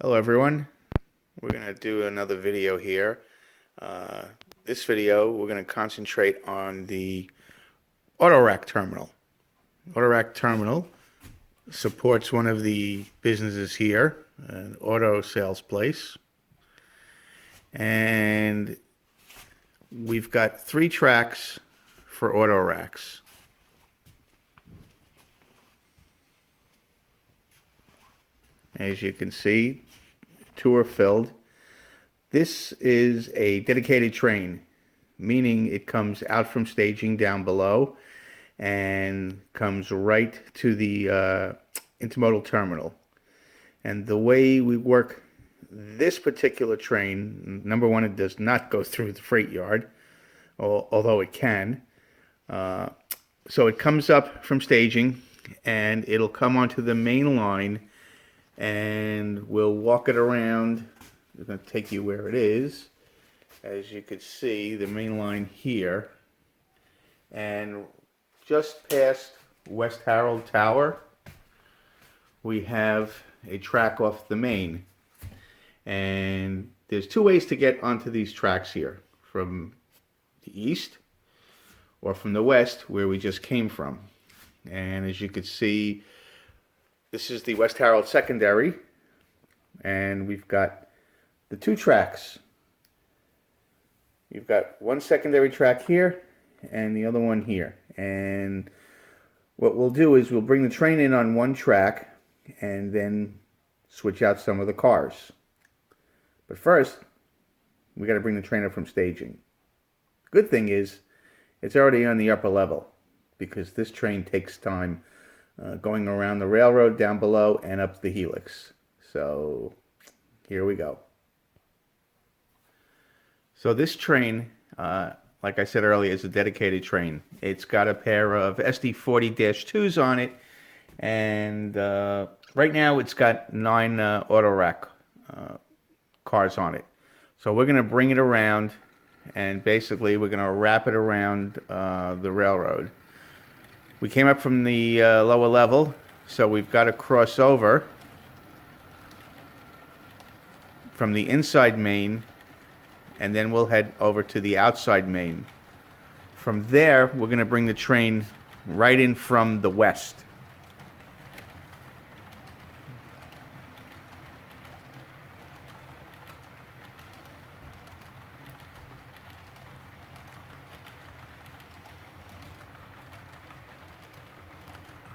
Hello everyone, we're going to do another video here. This video we're going to concentrate on the Autorack terminal. Autorack terminal supports one of the businesses here, an auto sales place. And we've got 3 tracks for auto racks. As you can see, 2 are filled. This is a dedicated train, meaning it comes out from staging down below and comes right to the intermodal terminal. And the way we work this particular train, number one, it does not go through the freight yard, although it can. So it comes up from staging and it'll come onto the main line, and we'll walk it around. We're going to take you where it is. As you can see, the main line here, and just past West Harold Tower, we have a track off the main. And there's 2 ways to get onto these tracks here, from the east or from the west, where we just came from. And as you can see, this is the West Harold secondary, and we've got the 2 tracks. You've got one secondary track here and the other one here. And what we'll do is we'll bring the train in on one track and then switch out some of the cars. But first, we got to bring the train up from staging. Good thing is, it's already on the upper level, because this train takes time going around the railroad down below and up the helix. So here we go. So this train, like I said earlier, is a dedicated train. It's got a pair of SD40-2s on it, and right now it's got 9 Autorack cars on it. So we're going to bring it around, and basically we're going to wrap it around the railroad. We came up from the lower level, so we've got to cross over from the inside main, and then we'll head over to the outside main. From there, we're going to bring the train right in from the west.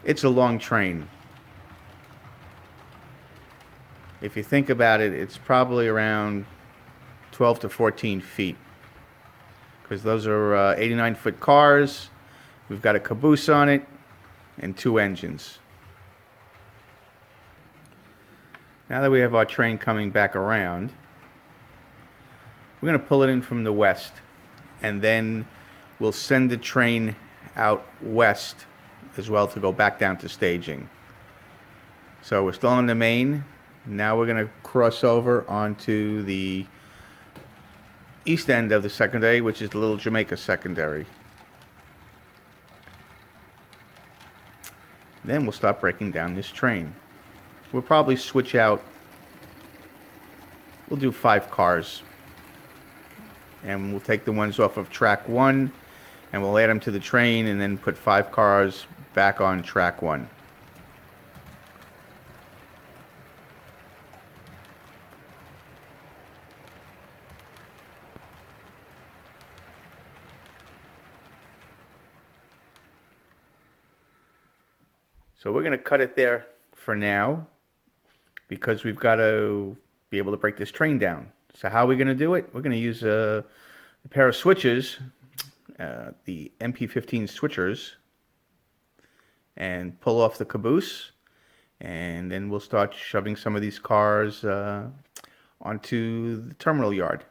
It's a long train. If you think about it, it's probably around 12 to 14 feet, because those are 89-foot cars. We've got a caboose on it and 2 engines. Now that we have our train coming back around, we're going to pull it in from the west, and then we'll send the train out west as well to go back down to staging. So we're still on the main. Now we're going to cross over onto the east end of the secondary, which is the Little Jamaica secondary. Then we'll start breaking down this train. We'll probably switch out. We'll do 5 cars, and we'll take the ones off of track 1 and we'll add them to the train, and then put 5 cars back on track 1. So we're going to cut it there for now, because we've got to be able to break this train down. So how are we going to do it? We're going to use a pair of switches, the MP15 switchers, and pull off the caboose, and then we'll start shoving some of these cars onto the terminal yard.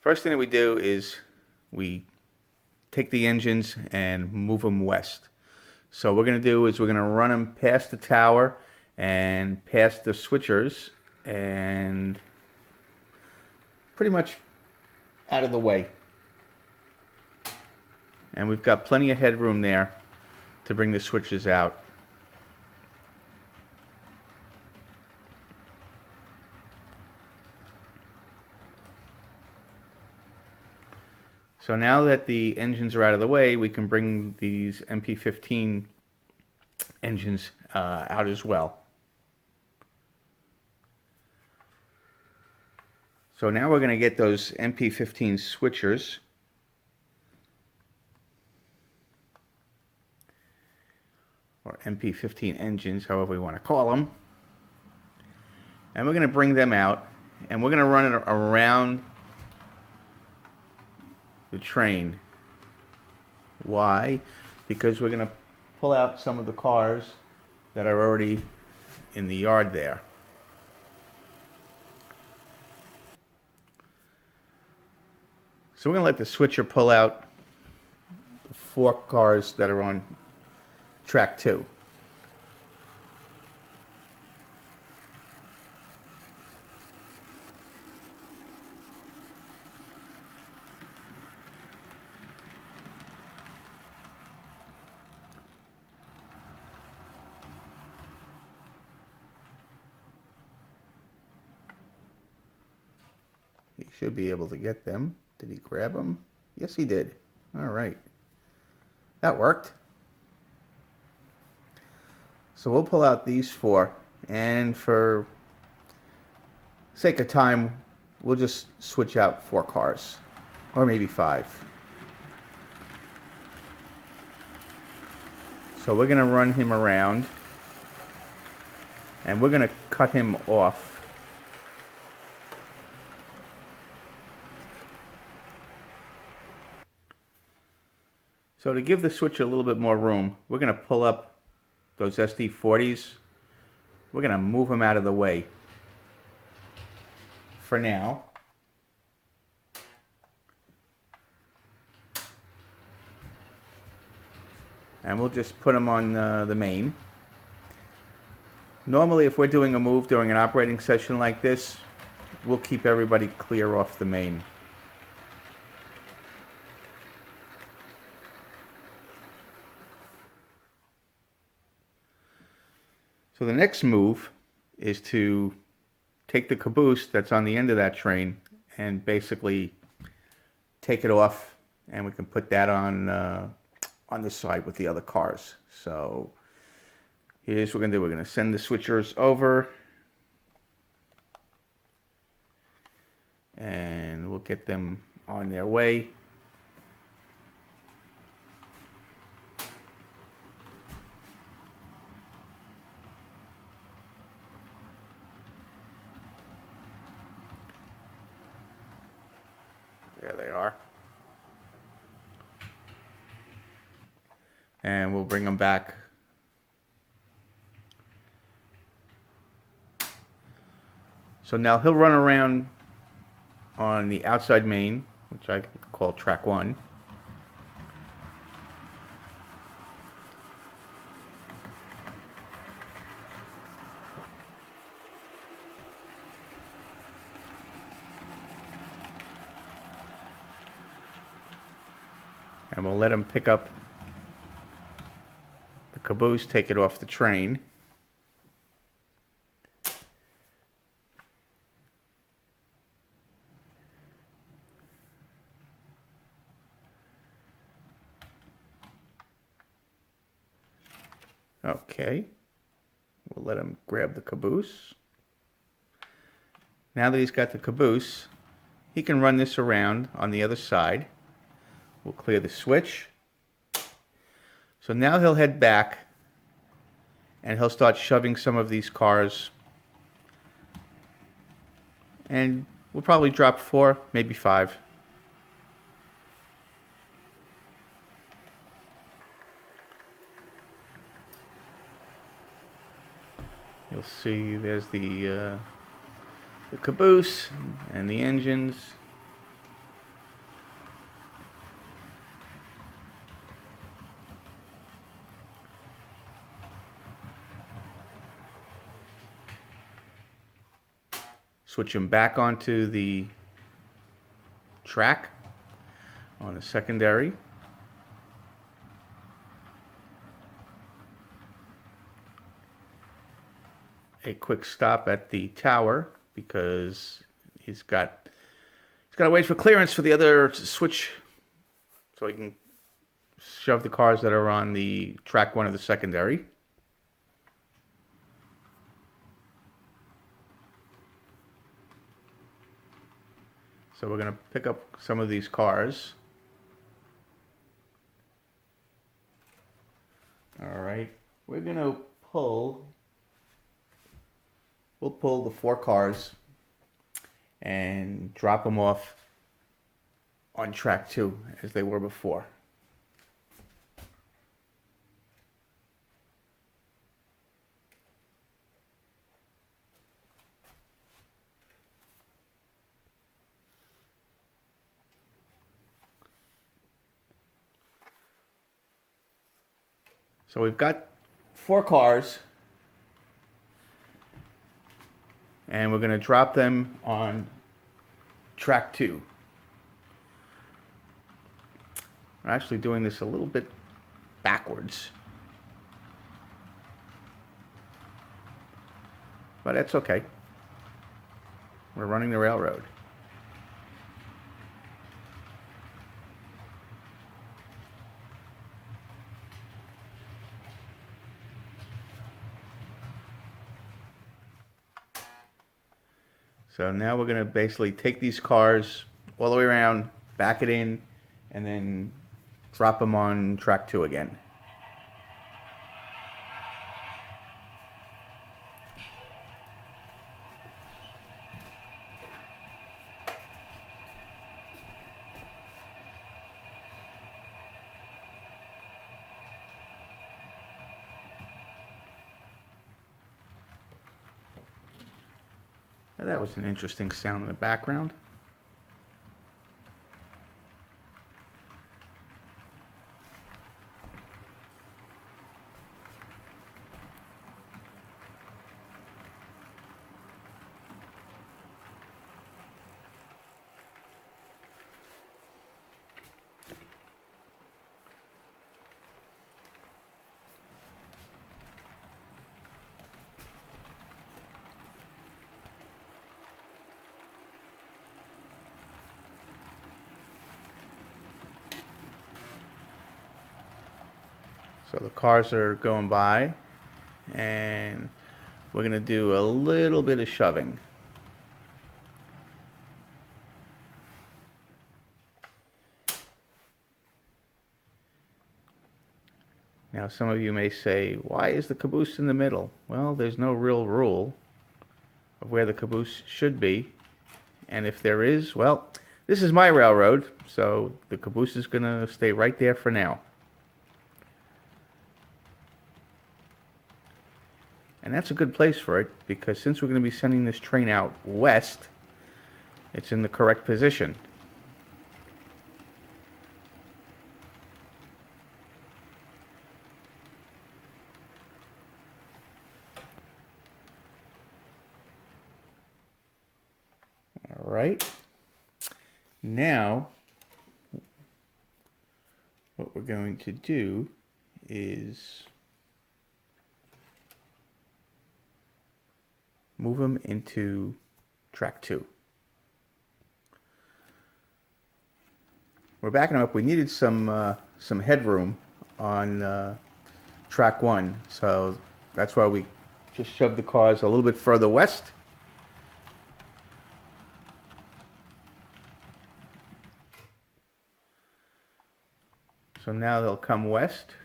First thing that we do is we take the engines and move them west. So what we're going to do is we're going to run them past the tower and past the switchers, and pretty much out of the way. And we've got plenty of headroom there to bring the switches out. So now that the engines are out of the way, we can bring these MP15 engines out as well. So now we're going to get those MP15 switchers. Or MP15 engines, however we want to call them. And we're going to bring them out, and we're going to run it around the train. Why? Because we're going to pull out some of the cars that are already in the yard there. So we're going to let the switcher pull out the 4 cars that are on track 2. He should be able to get them. Did he grab them? Yes, he did. All right. That worked. So we'll pull out these 4, and for sake of time, we'll just switch out 4 cars, or maybe 5. So we're going to run him around, and we're going to cut him off. So to give the switcher a little bit more room, we're going to pull up those SD40s. We're going to move them out of the way for now. And we'll just put them on the main. Normally, if we're doing a move during an operating session like this, we'll keep everybody clear off the main. So the next move is to take the caboose that's on the end of that train and basically take it off, and we can put that on the side with the other cars. So here's what we're going to do. We're going to send the switchers over, and we'll get them on their way. There they are. And we'll bring them back. So now he'll run around on the outside main, which I call track 1. And we'll let him pick up the caboose, take it off the train. Okay. We'll let him grab the caboose. Now that he's got the caboose, he can run this around on the other side. We'll clear the switch. So now he'll head back, and he'll start shoving some of these cars. And we'll probably drop 4, maybe 5. You'll see there's the caboose and the engines. Switch them back onto the track on the secondary. A quick stop at the tower because he's got to wait for clearance for the other switch So we can shove the cars that are on the track 1 of the secondary. So we're going to pick up some of these cars. All right. We're going to we'll pull the 4 cars and drop them off on track 2 as they were before. So we've got 4 cars, and we're going to drop them on track 2. We're actually doing this a little bit backwards, but that's okay. We're running the railroad. So now we're going to basically take these cars all the way around, back it in, and then drop them on track 2 again. Now that was an interesting sound in the background. So the cars are going by, and we're going to do a little bit of shoving. Now, some of you may say, why is the caboose in the middle? Well, there's no real rule of where the caboose should be. And if there is, well, this is my railroad, so the caboose is going to stay right there for now. And that's a good place for it, because since we're going to be sending this train out west, it's in the correct position. All right. Now, what we're going to do is move them into track 2. We're backing them up. We needed some headroom on track 1, so that's why we just shoved the cars a little bit further west. So now they'll come west.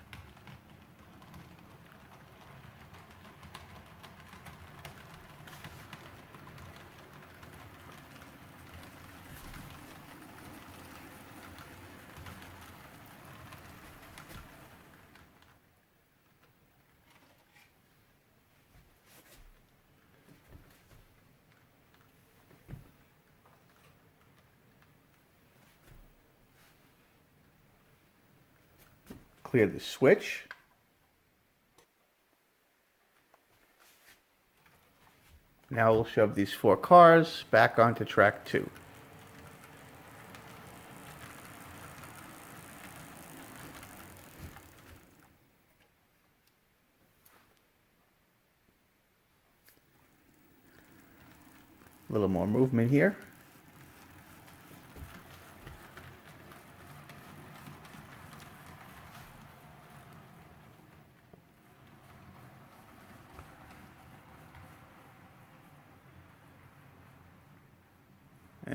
Clear the switch. Now we'll shove these 4 cars back onto track 2. A little more movement here.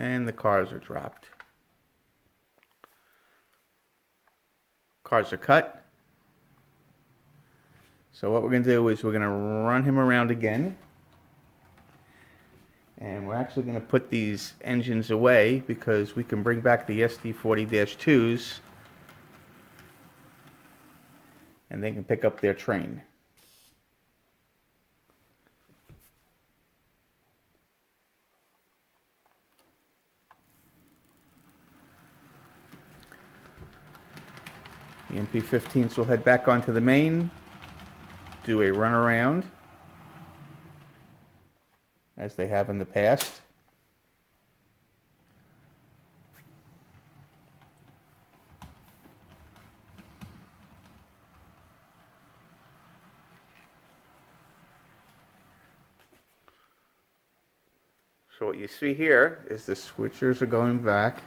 and the cars are dropped. Cars are cut. So what we're going to do is we're going to run him around again. And we're actually going to put these engines away because we can bring back the SD40-2s and they can pick up their train. The MP-15s will head back onto the main, do a run around, as they have in the past. So what you see here is the switchers are going back,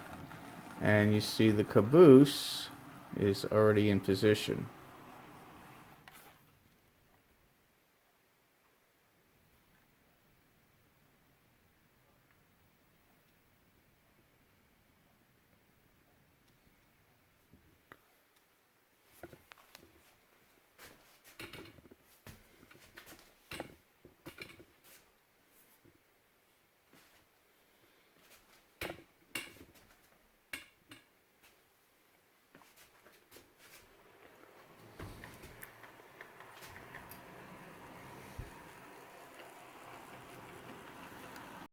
and you see the caboose is already in position.